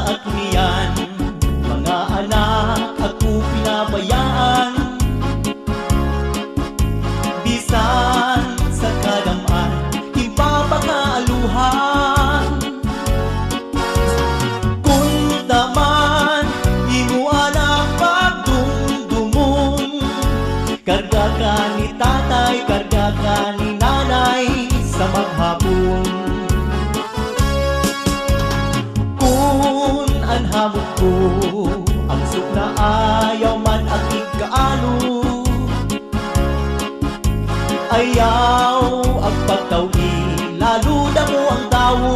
at niyan, mga anak ako pinabayaan. Bisan sa kadaman, himpapakaaluhan. Kung taman, imo anak pagdumdumon, karga ka ni tatay, karga ka ni nanay sa maghapon. Kung anhamot ko, ang sukna ayaw man ang ikaano, ayaw ang pagtawi, lalo na mo ang tawo.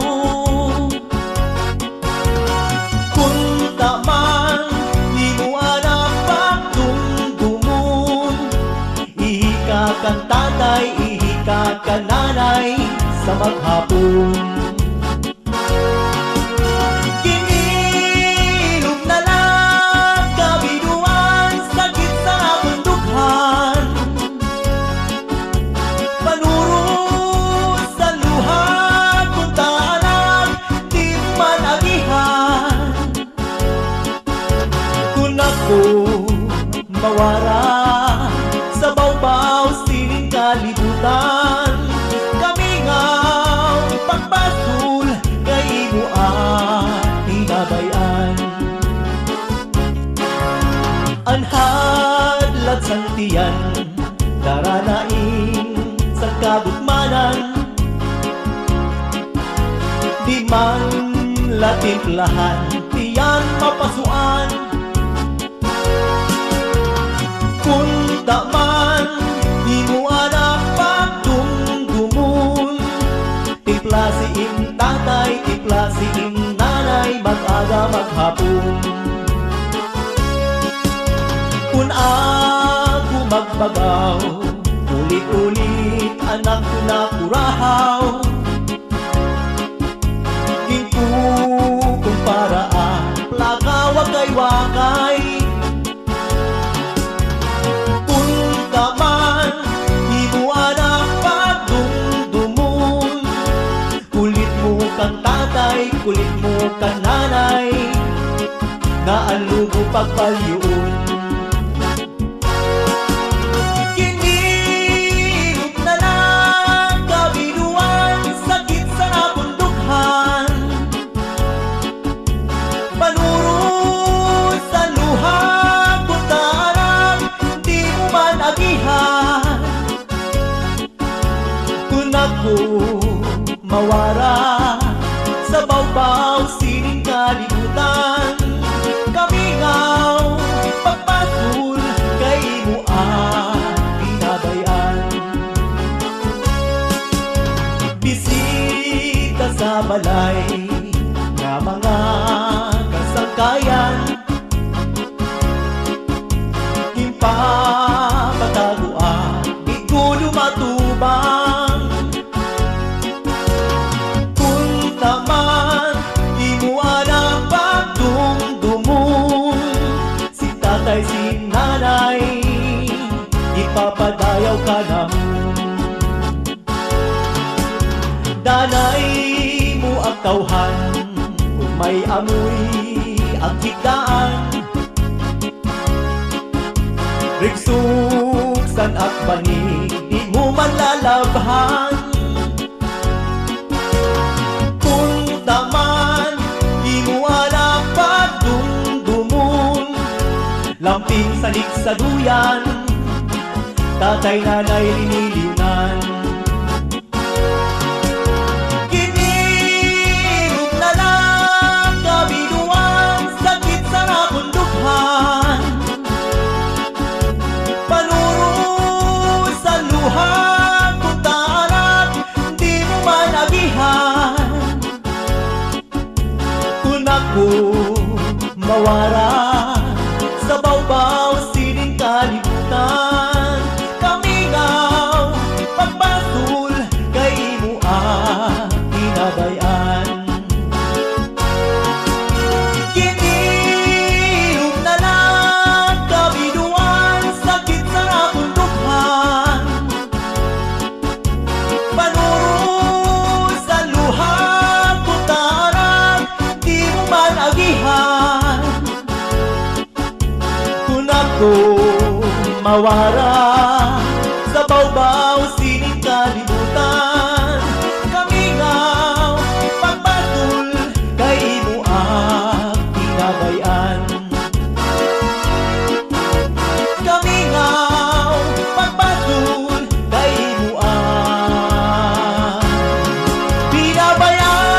Kung taman, di mo anak pagdumdumon, ihika kang tatay, ihika kang nanay sa maghapon. Kinilog na lang kabiduan, sakit sa bundukhan, panuro sa luha, kung taanag di man agihan. Kung ako mawara sa bawbaw sining kalibutan, kami nga pagpasul kay imo tinabayan. Anhadlat santiyan, daranain sa kagutmanan, di man latimplahan, tiyan mapasuan. Kung taman, di mo anak pagdumdumon, tipla si ing tatay, tipla si ing nanay, mag-aga maghapon. Kung ako magbagaw, ulit-ulit anak ko na kurahaw, ginko kung paraan, plaka wakay-wakay. Kung taman, di mo anak pagdumdumon, kulit mo kang tatay, kulit mo kang nanay, na ang lugo pagpalyuon. Kinilog na lang kabiduan, sakit sa nabundukhan, panuro sa luha, kung taanag di mo man agihan. Kung ako mawara sa bawbaw sining kalibutan, kami ngaw pagpatul kay imo tinabayan. Bisita sa balay nga mga kasangkayan, himpapataguan, di ko lumatubang. Kung taman, di mo anak pagdumdumon, si tatay, si nanay, ipapadayaw ka naman. Danay mo ang tawhan, kung may amoy ang higdaan, rigsuksan at banig, di mo man lalabhan. Kung taman, di mo anak pagdumdumon, lamping salig sa duyan, tatay nanay liniliunan. Kinilog na lang kabiduan, sakit sa nabundukhan, panuro sa luha, kung taanag di mo man agihan. Kung ako mawara sa bawbaw sining kalibutan, kami ngaw pagpasul kay imo tinabayan. Kinilog na lang kabiduan, sakit sa nabundukhan, panuro sa luha, kung taanag di mo man agihan. bago mawara sa bawbaw sining kalibutan. Kamingaw pagbatul kay imo ang pinabayan. Kamingaw pagbatul kay imo ang pinabayan.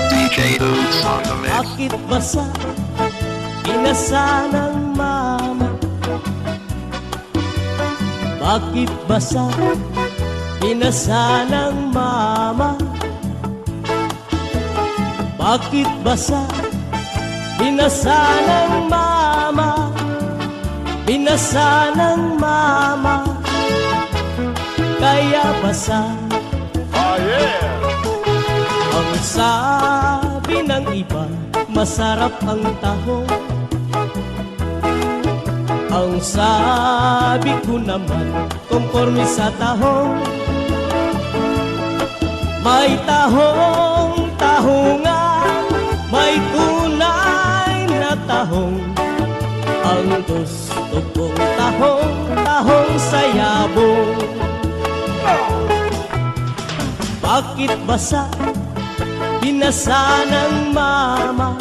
DJ Boots on the mix. Bakit basa pinasa ng mama? Bakit basa pinasa ng mama? Bakit basa pinasa ng mama? Pinasa ng mama kaya basa. Ang sabi ng iba, masarap ang tahong. Ang sabi ko naman, konforme sa tahong. May tahong, tahongan, may tunay na tahong. Ang gusto kong tahong, tahong sa yabong. Bakit basa pinasa ng mama?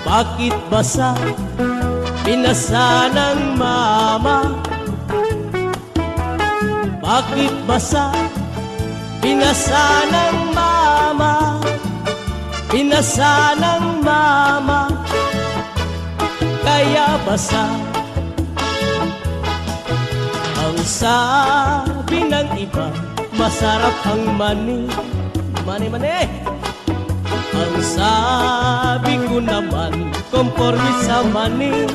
Bakit basa pinasa ng mama? Bakit basa pinasa ng mama? Pinasa ng mama kaya basa. Ang sabi ng iba, masarap ang mani. Mani-mani. Ang sabi ko naman, konforme sa mani.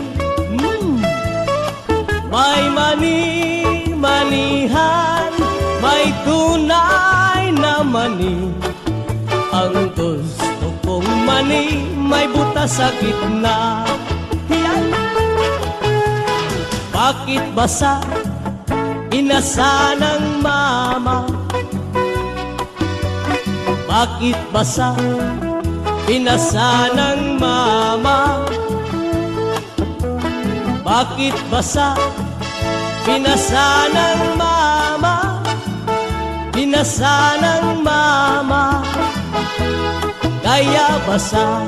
May mani-manihan, may tunay na mani. Ang gusto kong mani, may butas sa gitna. Yan. Bakit basa pinasa ng mama? Bakit basa pinasa ng mama? Bakit basa pinasa ng mama? Pinasa ng mama kaya basa.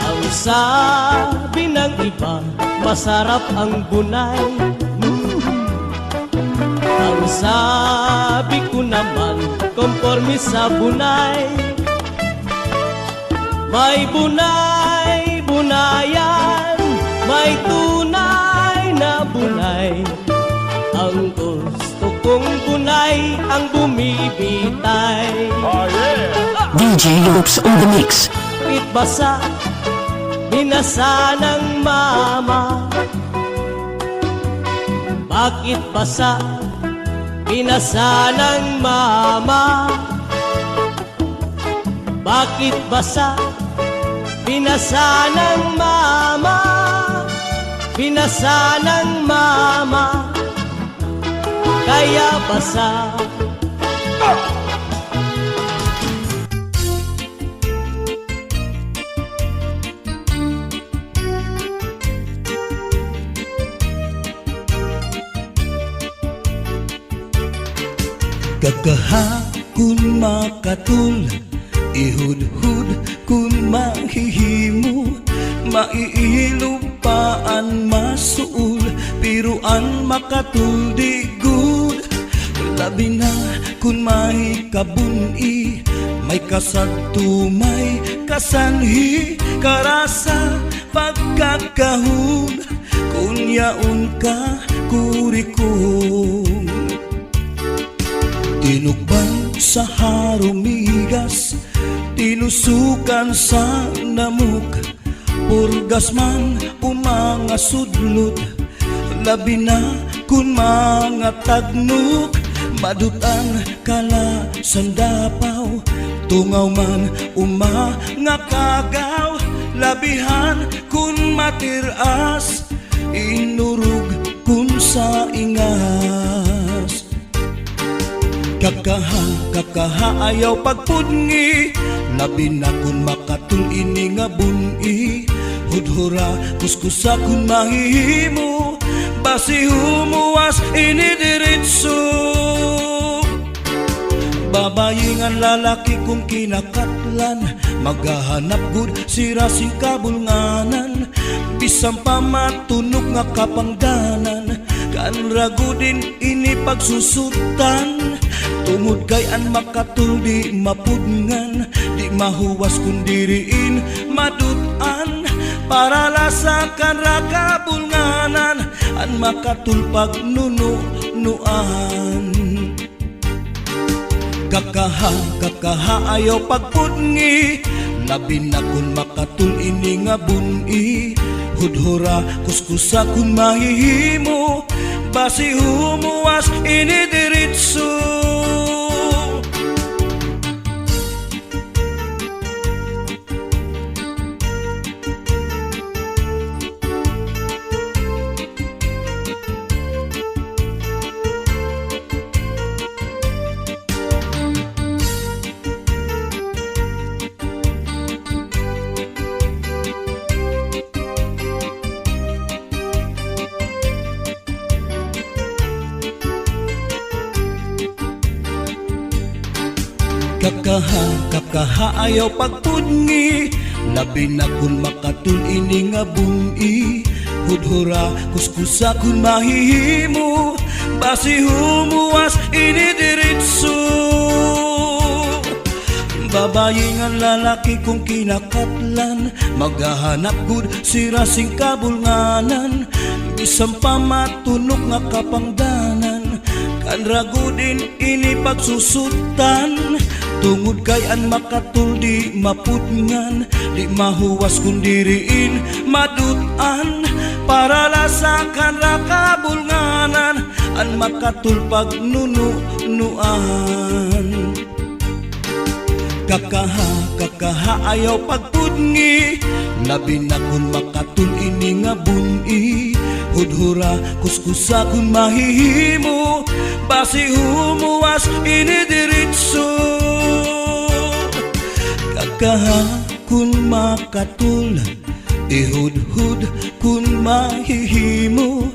Ang sabi ng iba, masarap ang bunay. Ang sabi ko naman, konforme sa bunay. May bunay, bunayan, may tunay na bunay. Ang gusto kong bunay, ang bumibitay. DJ Loops on the mix. Bakit basa pinasa ng mama? Bakit basa pinasa ng mama? Bakit basa pinasa ng mama? Pinasa ng mama kaya basa. Kagaha kun makatul, ihud-hud kun mahihimo, maiilupaan masuul, piruan makatul di good. Labi na kun may kabuni, may kasadto may kasanhi, karasa pagkakahud, kun yaon ka kurikong. Tinukban sa harumigas, tinusukan sa namuk, purgas man umanga sudlot, labi na kun mga tagnuk, Madutan kala sandapaw, tungaw man nga kagaw, labihan kun matiras, inurug kun sa ingas. Kakaha ayaw pagpudngi, labi na kun makatul ini nga buni. Hudhura kuskusa kun mahihimo, basi humuwas ini diritso. Babayingan lalaki kung kinakatlan, maghahanap gud sira sing kabulnganan. Bisang pamatunog nga kapangdanan, kan ragudin ini pagsusutan. Tungod kay an makatul di mapudngan, di mahuwas kun diriin madutan. Para lasakan rakabulnganan, an makatul pagnunuan. Kakaha ayaw pagpudngi, labi na kun makatul ini nga buni. Hudhura kuskusa kun mahihimo, basi humuwas ini diritso. Kakaha ayaw pagpudngi, labi na kun makatul ini nga buni. Hudhura kuskusa kun mahihimo, basi humuwas ini diritso. Babayingan lalaki kung kinakatlan, maghahanap gud sira sing kabulnganan. Bisang pamatunog nga kapangdanan, kan ragudin ini pagsusutan. Tungod kay an makatul di mapudngan, di mahuwas kun diriin madutan. Para lasakan rakabulnganan, an makatul pagnunuan. Kakaha ayaw pagpudngi, labi na kun makatul ini nga buni. Hudhura kuskusa kun mahihimo, basi humuwas ini diritso. Kakaha kun makatul, ihudhud kun mahihimo,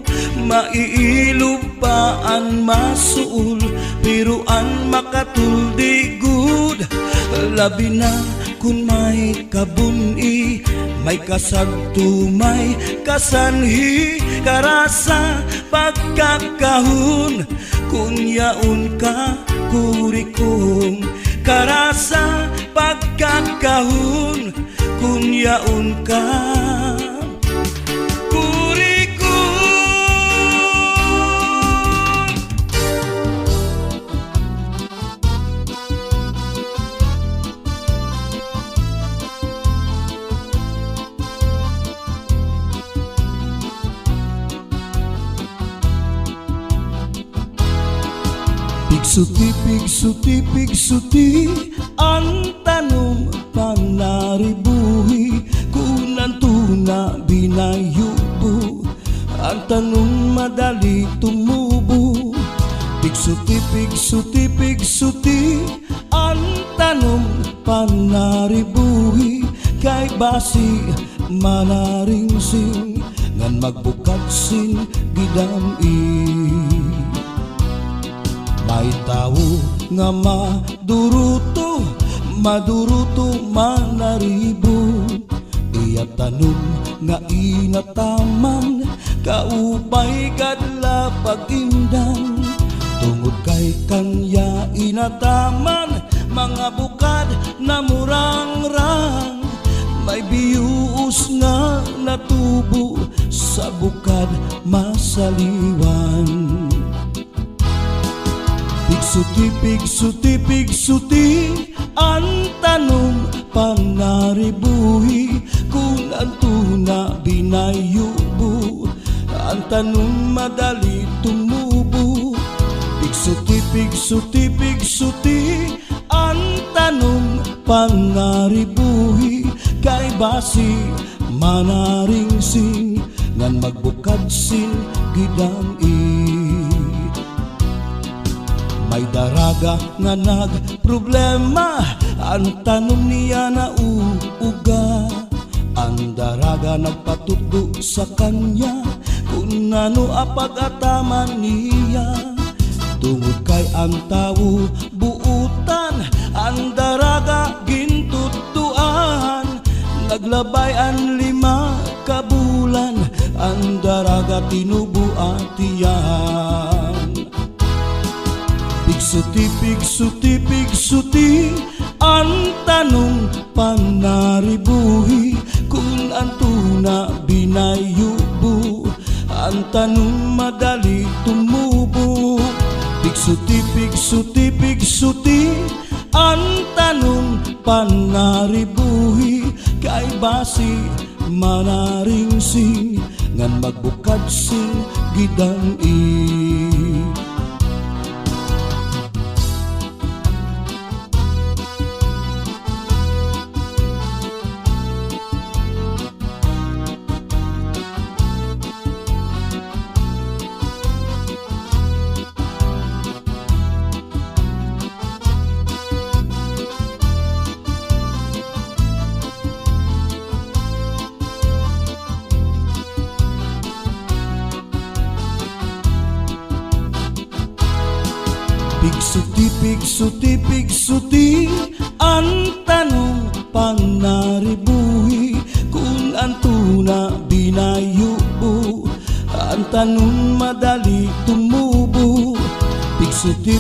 maiilupaan masuul, piruan makatul di good. Labi na kun may kabuni, may kasagtu, may kasanhi, karasa pagkakahun, kun yaun ka kurikong. Karasa pagkakahun, kun yaun ka kurikong. Pigsuti, ang tanong panaribuhi, kunan tuna binayubo, ang tanong madali tumubo. Pigsuti, ang tanong panaribuhi, kay basi manaringsing, ngan magbukatsin gidami. May tao nga maduruto manaribo, iya tanong nga inataman, kaupay kadla pag-indang. Tungod kay kanya inataman, mga bukad na murangrang, may biyuos nga natubo sa bukad masaliwan. Pigsuti, ang tanong panaribuhi, kung ang tuna binayubo, ang tanong madali tumubo. Pigsuti ang tanong pangaribuhi kay basi manaring sing ngan magbukad sin gidam-i. May daraga nga nagproblema, ang tanong niya na uuga. Ang daraga nagpatutdo sa kanya kung ano apag-ataman niya. Tungod kay ang tao buutan, ang daraga gintutuan. Naglabay ang 5 ka bulan, ang daraga tinubuatian. Pigsuti ang tanong panaribuhi kung ang tuna binayubo, ang tanong madali tumubo. Pigsuti ang tanong panaribuhi kay basi manaring sing ngan magbukad sing gidam-i. Pigsuti ang tanong panaribuhi kung ang tuna binayubo, ang tanong madali tumubo. Pigsuti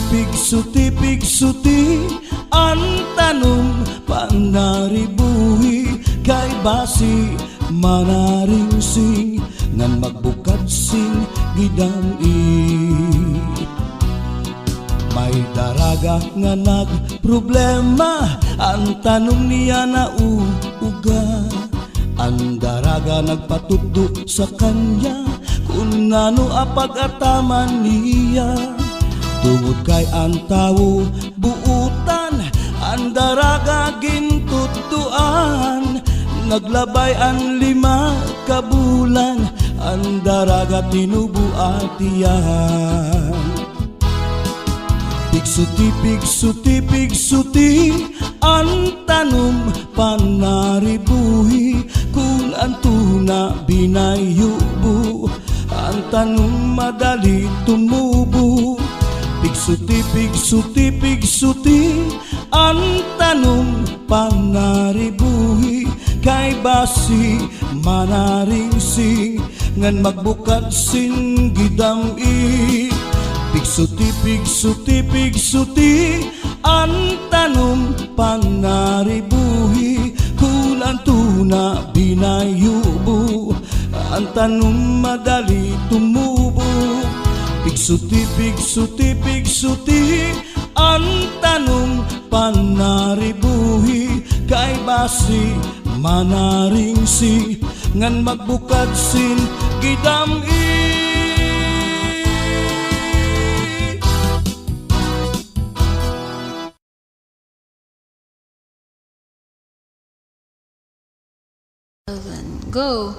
ang tanong panaribuhi kay basi manaring sing ngan magbukad sing gidam-i. May daraga nga nagproblema, ang tanong niya na uuga. Ang daraga nagpatutdo sa kanya kung ano apag-ataman niya. Tungod kay ang tao buutan, ang daraga gintutuan. Naglabay ang 5 ka bulan, ang daraga tinubuatian. Pigsuti ang tanong panaribuhi kung ang tuna binayubo, ang tanong madali tumubo. Pigsuti ang tanong panaribuhi kay basi manaring sing ngan magbukad sin gidam-i. Pigsuti ang tanong panaribuhi kung ang tuna binayubo, ang tanong madali tumubo. Pigsuti ang tanong panaribuhi kay basi manaring sing ngan magbukad sin gidam-i. Go!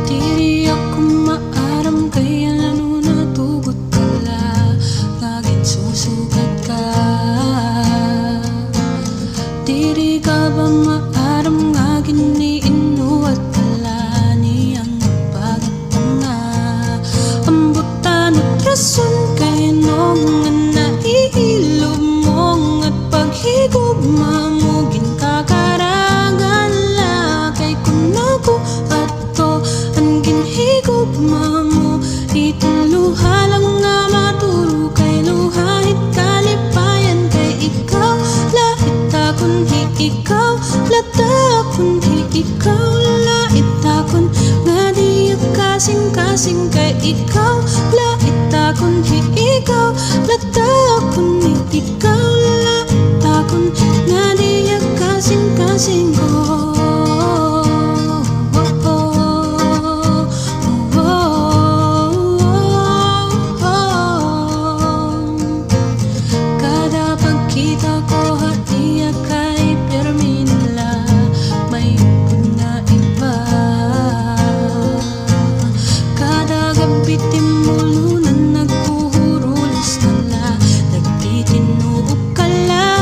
Diri ako maaram kaya lalo natugot pala, laging susugat ka. Diri ka ba maaram nga giniinuwat pala niyang pagtanga. Ambutan at rason kay nung nga naiilog mong at paghigugma mo ginkakaragan la kay kunago at to ang ginhigugma mo. Ituluha lang nga maturo kay luhahit kalipayan kay ikaw lahit takon hi ikaw latakon hi ikaw lahit takon nga di ka kasing-kasing kay ikaw. Laita kundi ikaw, lata kundi ikaw. Laita kun nga diya kasing-kasing ko. Kada pagkita ko hatiya kay pirmi nila, may na iba. Kada gabi timulunan nagkuhurulas nala, nagtitinuog kala.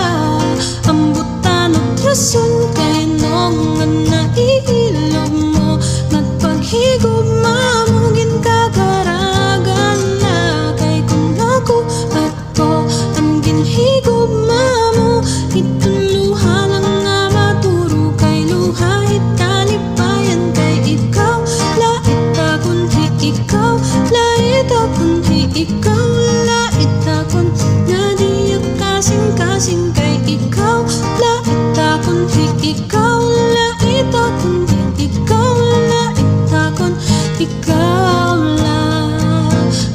Ang butan at rason kay nung na iilog mo, nagpaghigog mamugin kakaragan na. Kay kung ako at ko ang ginhigog mamo, ituluha lang nga maturo kay luha italipayan kay ikaw. Laita kundi ikaw, laita kundi ikaw, laita kun nga diya kasing-kasing kay ikaw. Laita kundi ikaw, laita kundi ikaw, laita kun ikaw la.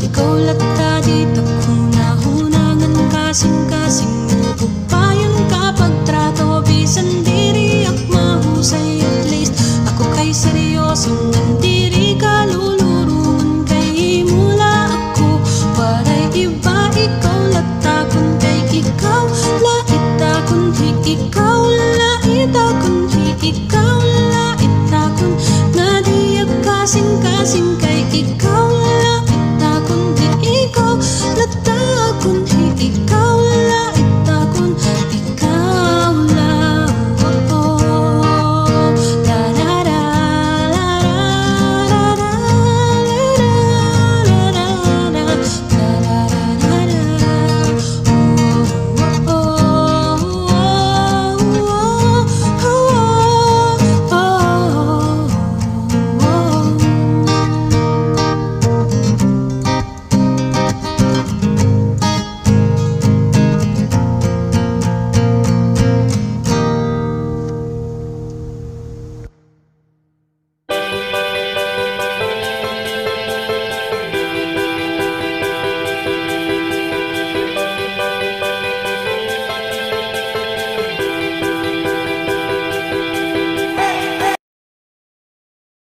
Ikaw lata dito kunahunangan kasing-kasing mo. Upayan kapag trato bisan diri ak mahusay at least. Ako kay seryosong nandito